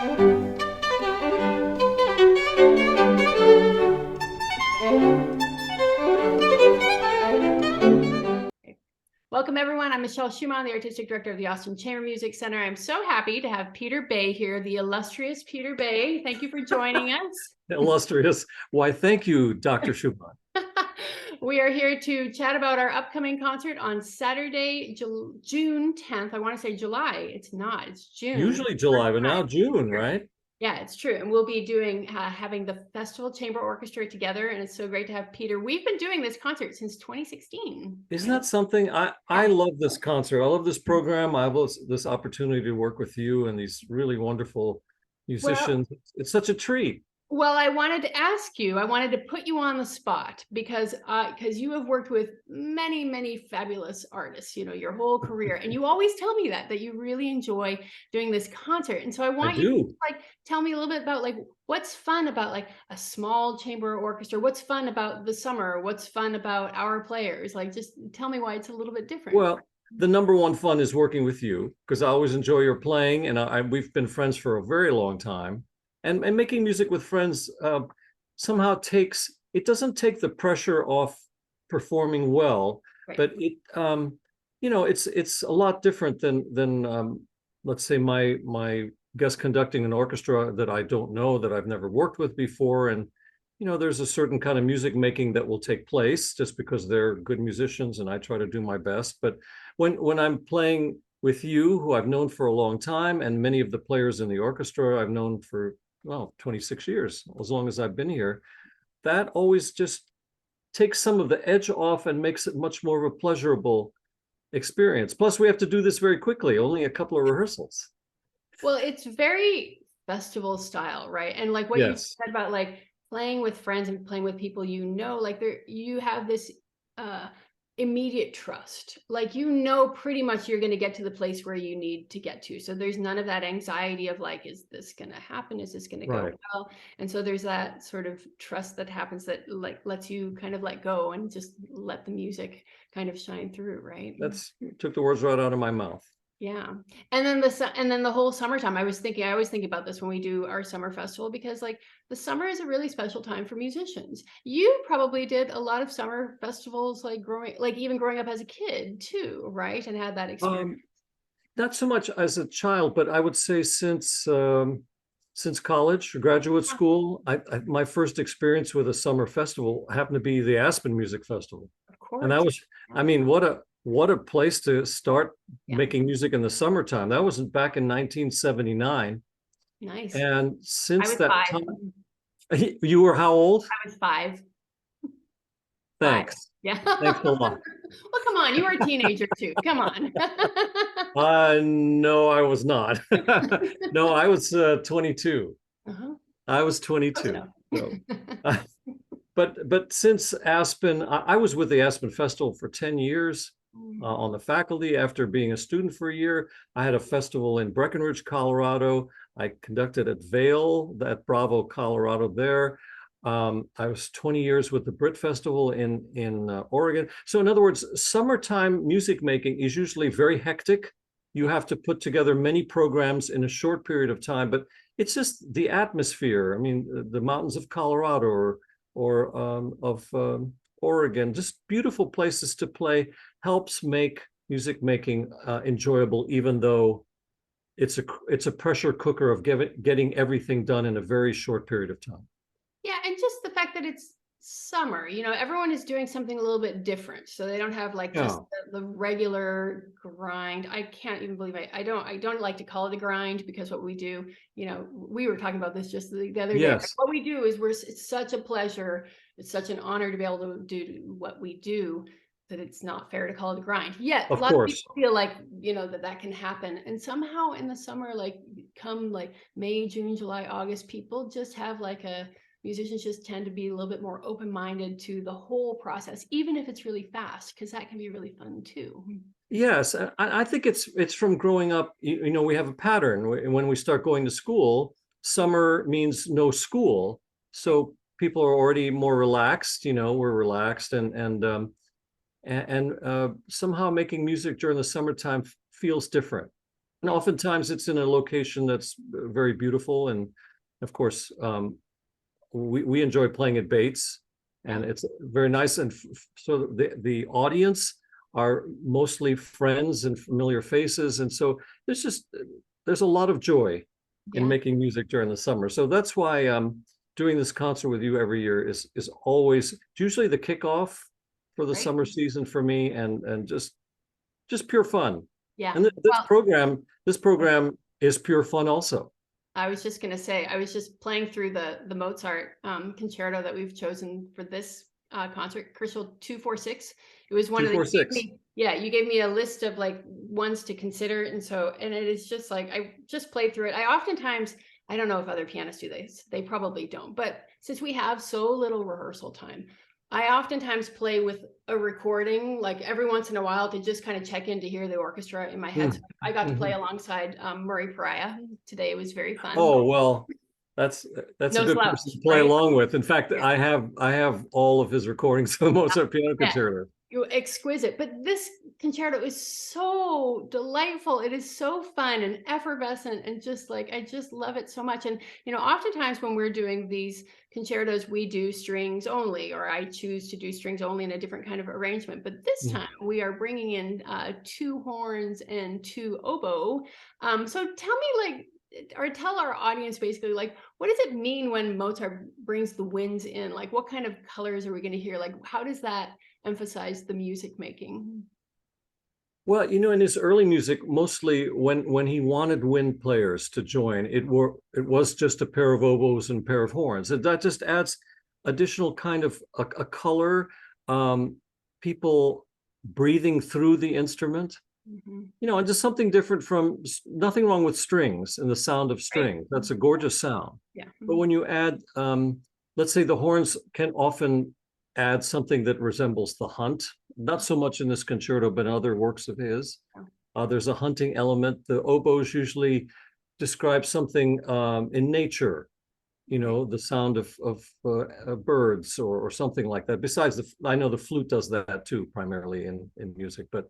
Welcome, everyone. I'm Michelle Schumann, the Artistic Director of the Austin Chamber Music Center. I'm so happy to have Peter Bay here, the illustrious Peter Bay. Thank you for joining us. Illustrious. Why, thank you, Dr. Schumann. We are here to chat about our upcoming concert on Saturday, June 10th. I want to say July. It's not. It's June. Usually July, but now June, right? Yeah, it's true. And we'll be doing having the Festival Chamber Orchestra together. And it's so great to have Peter. We've been doing this concert since 2016. Isn't that something? I love this concert. I love this program. I have this opportunity to work with you and these really wonderful musicians. Well, it's such a treat. Well, I wanted to ask you, I wanted to put you on the spot because you have worked with many, many fabulous artists, you know, your whole career. And you always tell me that you really enjoy doing this concert. And so I want you to like tell me a little bit about like what's fun about like a small chamber orchestra, what's fun about the summer, what's fun about our players, like just tell me why it's a little bit different. Well, the number one fun is working with you because I always enjoy your playing, and we've been friends for a very long time. And making music with friends somehow doesn't take the pressure off performing well, right. But it you know, it's a lot different than let's say my guest conducting an orchestra that I don't know, that I've never worked with before. And you know, there's a certain kind of music making that will take place just because they're good musicians and I try to do my best. But when I'm playing with you, who I've known for a long time, and many of the players in the orchestra I've known for 26 years, as long as I've been here, that always just takes some of the edge off and makes it much more of a pleasurable experience. Plus, we have to do this very quickly, only a couple of rehearsals. Well, it's very festival style, right? And like what you said about like playing with friends and playing with people, you know, like you have this immediate trust, like you know pretty much you're going to get to the place where you need to get to, so there's none of that anxiety of like, is this going to happen, is this going to go well? And so there's that sort of trust that happens that like lets you kind of let go and just let the music kind of shine through, right? Took the words right out of my mouth. Yeah. And then the whole summertime, I always think about this when we do our summer festival, because like the summer is a really special time for musicians. You probably did a lot of summer festivals, like even growing up as a kid too, right? And had that experience. Not so much as a child, but I would say since college or graduate school, my first experience with a summer festival happened to be the Aspen Music Festival. Of course. And that was, I mean, what a place to start making music in the summertime. That was back in 1979. Nice. And since that time, you were how old? I was 5. Thanks. 5. Yeah. Thanks a lot. Well, come on, you were a teenager too. Come on. No, I was not. No, I was 22. I was 22. So, but since Aspen, I was with the Aspen Festival for 10 years. On the faculty after being a student for a year. I had a festival in Breckenridge, Colorado. I conducted at Vail, at Bravo, Colorado there. I was 20 years with the Brit Festival in Oregon. So in other words, summertime music making is usually very hectic. You have to put together many programs in a short period of time, but it's just the atmosphere. I mean, the mountains of Colorado or of Oregon, just beautiful places to play, helps make music making enjoyable, even though it's a pressure cooker of getting everything done in a very short period of time. Yeah, and just the fact that it's summer, you know, everyone is doing something a little bit different, so they don't have like just the regular grind. I can't even believe I don't like to call it a grind, because what we do, you know, we were talking about this just the other day. What we do is it's such a pleasure, it's such an honor to be able to do what we do, that it's not fair to call it a grind. Yet a lot of people feel like, you know, that can happen, and somehow in the summer, like come like May, June, July, August, people just have like musicians just tend to be a little bit more open-minded to the whole process, even if it's really fast, because that can be really fun too. Yes, I think it's from growing up. You know, we have a pattern. When we start going to school, summer means no school, so people are already more relaxed. You know, we're relaxed, and somehow making music during the summertime feels different. And oftentimes it's in a location that's very beautiful. And of course, we enjoy playing at Bates, and it's very nice. And so the audience are mostly friends and familiar faces. And so there's a lot of joy in making music during the summer. So that's why doing this concert with you every year is always usually the kickoff for the summer season for me, and just pure fun. Yeah. And this program is pure fun also. I was just going to say, I was just playing through the Mozart concerto that we've chosen for this concert, Crystal 246. It was one of the, you gave me a list of like ones to consider. And it is just like, I just played through it. I don't know if other pianists do this. They probably don't. But since we have so little rehearsal time, I oftentimes play with a recording, like every once in a while, to just kind of check in to hear the orchestra in my head. So I got to play alongside Murray Pariah today. It was very fun. Oh, well, that's a good person to play along with. In fact, I have all of his recordings of the Mozart piano concerto. Exquisite. But this concerto is so delightful. It is so fun and effervescent, and just like, I just love it so much. And oftentimes when we're doing these concertos, we do strings only, or I choose to do strings only in a different kind of arrangement. But this time we are bringing in 2 horns and 2 oboe. So tell me, or tell our audience basically, like, what does it mean when Mozart brings the winds in? Like, what kind of colors are we going to hear? Like, how does that emphasize the music making? Well, in his early music, mostly when he wanted wind players to join, it was just a pair of oboes and a pair of horns. And that just adds additional kind of a color, people breathing through the instrument. And just something different from, nothing wrong with strings and the sound of strings. That's a gorgeous sound. Yeah. But when you add, let's say the horns can often add something that resembles the hunt, not so much in this concerto, but in other works of his. There's a hunting element. The oboes usually describe something in nature, the sound of birds or something like that. Besides, I know the flute does that too, primarily in music, but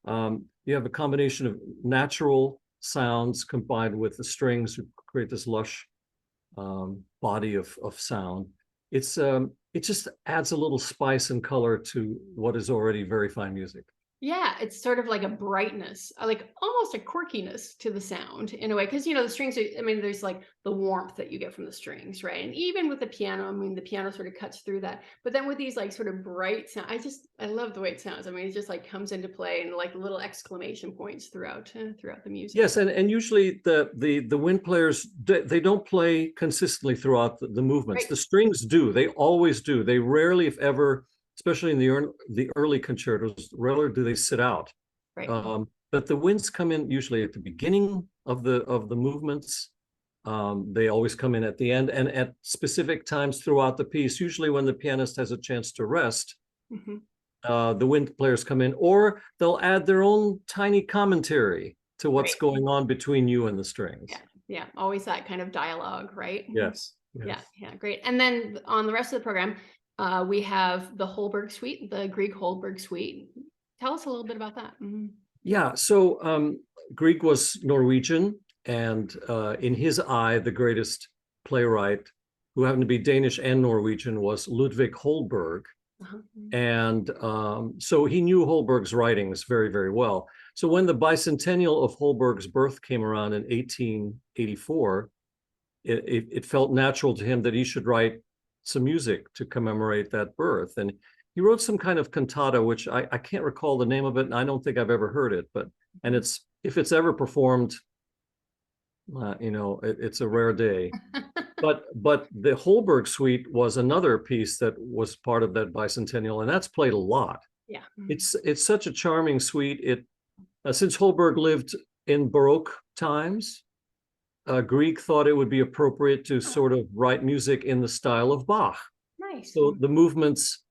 you have a combination of natural sounds combined with the strings to create this lush body of sound. It just adds a little spice and color to what is already very fine music. Yeah, it's sort of like a brightness, like almost a quirkiness to the sound in a way. Because, the strings, there's like the warmth that you get from the strings, right? And even with the piano, the piano sort of cuts through that. But then with these like sort of bright sound, I love the way it sounds. It just like comes into play and like little exclamation points throughout the music. Yes, and usually the wind players, they don't play consistently throughout the movements. Right. The strings do. They always do. They rarely, if ever, especially in the early concertos, rarely do they sit out. Right. But the winds come in usually at the beginning of the movements. They always come in at the end, and at specific times throughout the piece, usually when the pianist has a chance to rest, the wind players come in, or they'll add their own tiny commentary to what's going on between you and the strings. Yeah, always that kind of dialogue, right? Yes. Yeah, great. And then on the rest of the program, we have the Holberg Suite, the Grieg Holberg Suite. Tell us a little bit about that. Yeah, so Grieg was Norwegian, and in his eye, the greatest playwright, who happened to be Danish and Norwegian, was Ludwig Holberg. And so he knew Holberg's writings very, very well. So when the bicentennial of Holberg's birth came around in 1884, it felt natural to him that he should write some music to commemorate that birth. And he wrote some kind of cantata, which I can't recall the name of it, and I don't think I've ever heard it, and if it's ever performed, it's a rare day. but the Holberg Suite was another piece that was part of that bicentennial, and that's played a lot. Yeah. It's such a charming suite. Since Holberg lived in Baroque times, Grieg thought it would be appropriate to sort of write music in the style of Bach. Nice. So the movements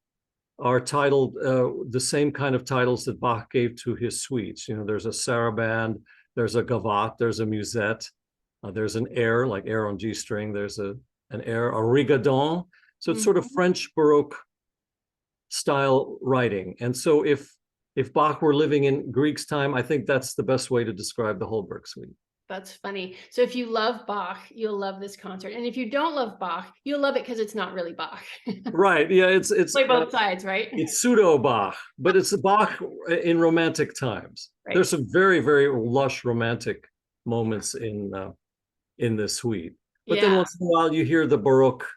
are titled the same kind of titles that Bach gave to his suites. There's a saraband, there's a gavotte, there's a musette, there's an air, like air on G string, there's an air, a rigodon. So it's sort of French Baroque style writing. And so if if Bach were living in Grieg's time, I think that's the best way to describe the Holberg Suite. That's funny. So if you love Bach, you'll love this concert. And if you don't love Bach, you'll love it because it's not really Bach. Right. Yeah, it's play both sides, right? It's pseudo Bach, but it's Bach in romantic times. Right. There's some very, very lush romantic moments in this suite. But then once in a while you hear the Baroque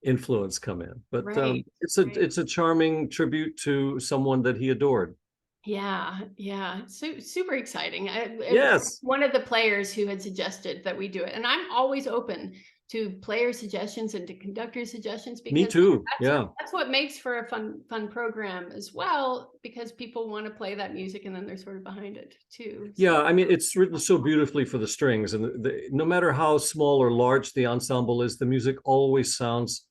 influence come in. But it's a charming tribute to someone that he adored. Yeah, so super exciting. Yes, one of the players who had suggested that we do it, and I'm always open to player suggestions and to conductor suggestions, because me too. That's what makes for a fun program as well, because people want to play that music and then they're sort of behind it too. So. Yeah, I mean, it's written so beautifully for the strings, and no matter how small or large the ensemble is, the music always sounds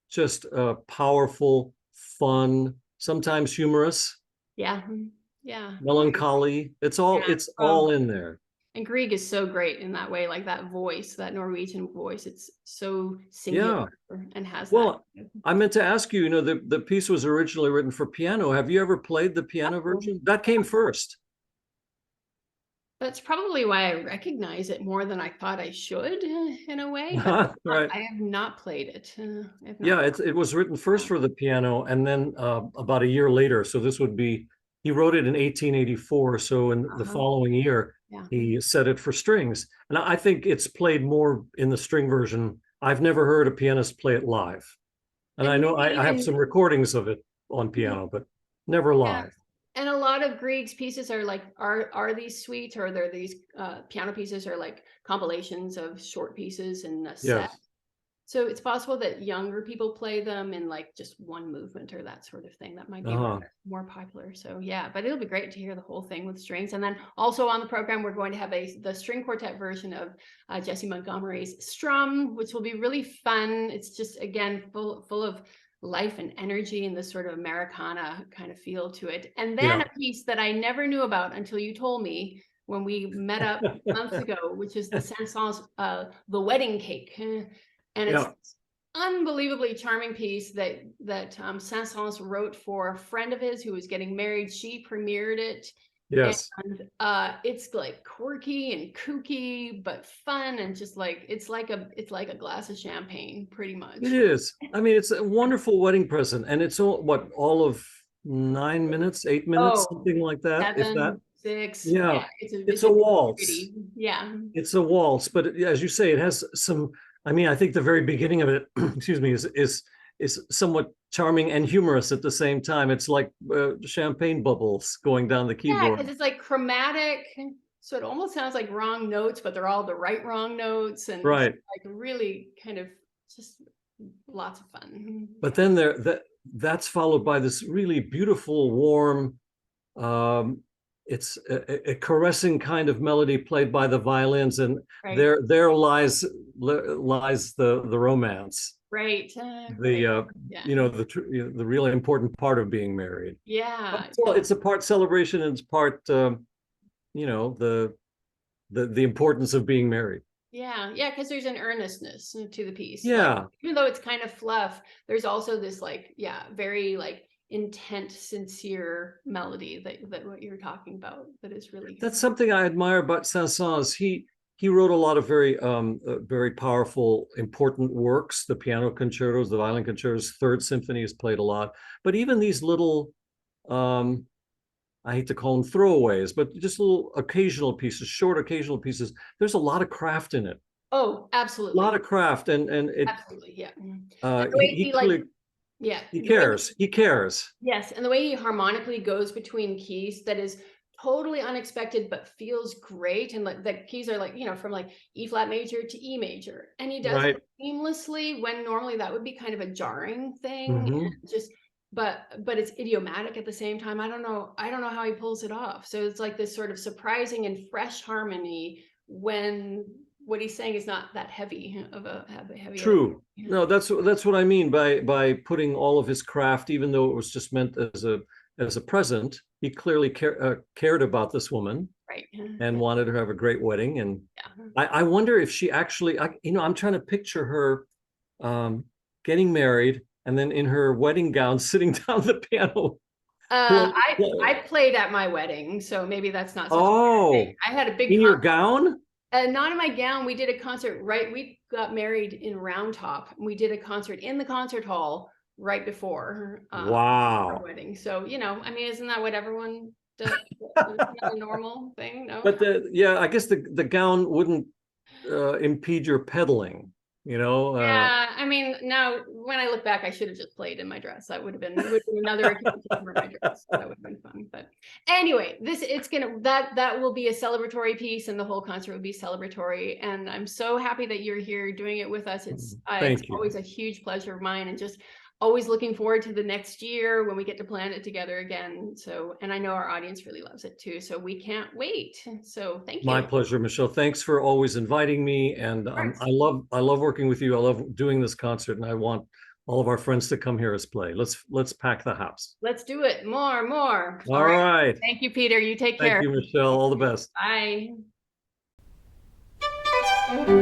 just powerful, fun, sometimes humorous. Yeah. Melancholy. It's all in there. And Grieg is so great in that way, like that voice, that Norwegian voice. It's so singular and has that. I meant to ask you, the piece was originally written for piano. Have you ever played the piano version? That came first. That's probably why I recognize it more than I thought I should, in a way. Right. I have not played it. It was written first for the piano, and then about a year later. So this would be, he wrote it in 1884. So in the following year, he set it for strings. And I think it's played more in the string version. I've never heard a pianist play it live. And I know I have some recordings of it on piano, but never live. And a lot of Grieg's pieces are like, are these suites, or they're these piano pieces, or like compilations of short pieces in a set. So it's possible that younger people play them in like just one movement or that sort of thing. That might be more popular. So but it'll be great to hear the whole thing with strings. And then also on the program, we're going to have the string quartet version of Jessie Montgomery's Strum, which will be really fun. It's just, again, full of life and energy and this sort of Americana kind of feel to it. And then a piece that I never knew about until you told me when we met up months ago, which is the Saint-Saëns, The Wedding Cake. And it's this unbelievably charming piece that Saint-Saëns wrote for a friend of his who was getting married. She premiered it. Yes. And it's like quirky and kooky, but fun, and just like it's like a glass of champagne, pretty much. It is. I mean, it's a wonderful wedding present, and it's all of 9 minutes, 8 minutes, something like that. 7, 6. Yeah. It's a waltz. Pretty. Yeah. It's a waltz, but as you say, it has some. I mean, I think the very beginning of it, excuse me, is somewhat charming and humorous at the same time. It's like champagne bubbles going down the keyboard. Yeah, because it's like chromatic, so it almost sounds like wrong notes, but they're all the right wrong notes, and like really kind of just lots of fun. But then that's followed by this really beautiful, warm, it's a caressing kind of melody played by the violins, and there lies the romance. Right. The really important part of being married. Yeah. It's a part celebration, and it's part the importance of being married. Yeah, because there's an earnestness to the piece. Yeah. Like, even though it's kind of fluff, there's also this very intent, sincere melody that what you're talking about, that is really. That's something I admire about Saint-Saëns. He wrote a lot of very powerful, important works. The piano concertos, the violin concertos, Third Symphony is played a lot. But even these little, I hate to call them throwaways, but just little occasional pieces, short occasional pieces. There's a lot of craft in it. Oh, absolutely. A lot of craft, and it. Absolutely, yeah. He cares. He cares. Yes, and the way he harmonically goes between keys, that is totally unexpected, but feels great. And like the keys are from like E flat major to E major, and he does it seamlessly when normally that would be kind of a jarring thing. But it's idiomatic at the same time. I don't know how he pulls it off. So it's like this sort of surprising and fresh harmony when what he's saying is not that heavy of a heavy. True. No, that's what I mean by putting all of his craft, even though it was just meant as a present. He clearly cared about this woman, and wanted her to have a great wedding. And I wonder if she actually, I'm trying to picture her getting married, and then in her wedding gown sitting down the piano I played at my wedding, so maybe that's not such a Oh, thing. I had a big in your gown? Not in my gown. We did a concert we got married in Round Top. We did a concert in the concert hall right before our wedding. So, you know, I mean, isn't that what everyone does? Isn't that a normal thing? No. But yeah, I guess the gown wouldn't impede your pedaling, you know? Yeah, I mean, now when I look back, I should have just played in my dress. That would have been another occasion for my dress. That would have been fun. But anyway, that will be a celebratory piece, and the whole concert will be celebratory. And I'm so happy that you're here doing it with us. It's always a huge pleasure of mine, and just always looking forward to the next year when we get to plan it together again. So, and I know our audience really loves it too. So we can't wait. So thank you. My pleasure, Michelle. Thanks for always inviting me. And I love working with you. I love doing this concert, and I want all of our friends to come hear us play. Let's pack the house. Let's do it. More. All right. Thank you, Peter. You take care. Thank you, Michelle. All the best. Bye.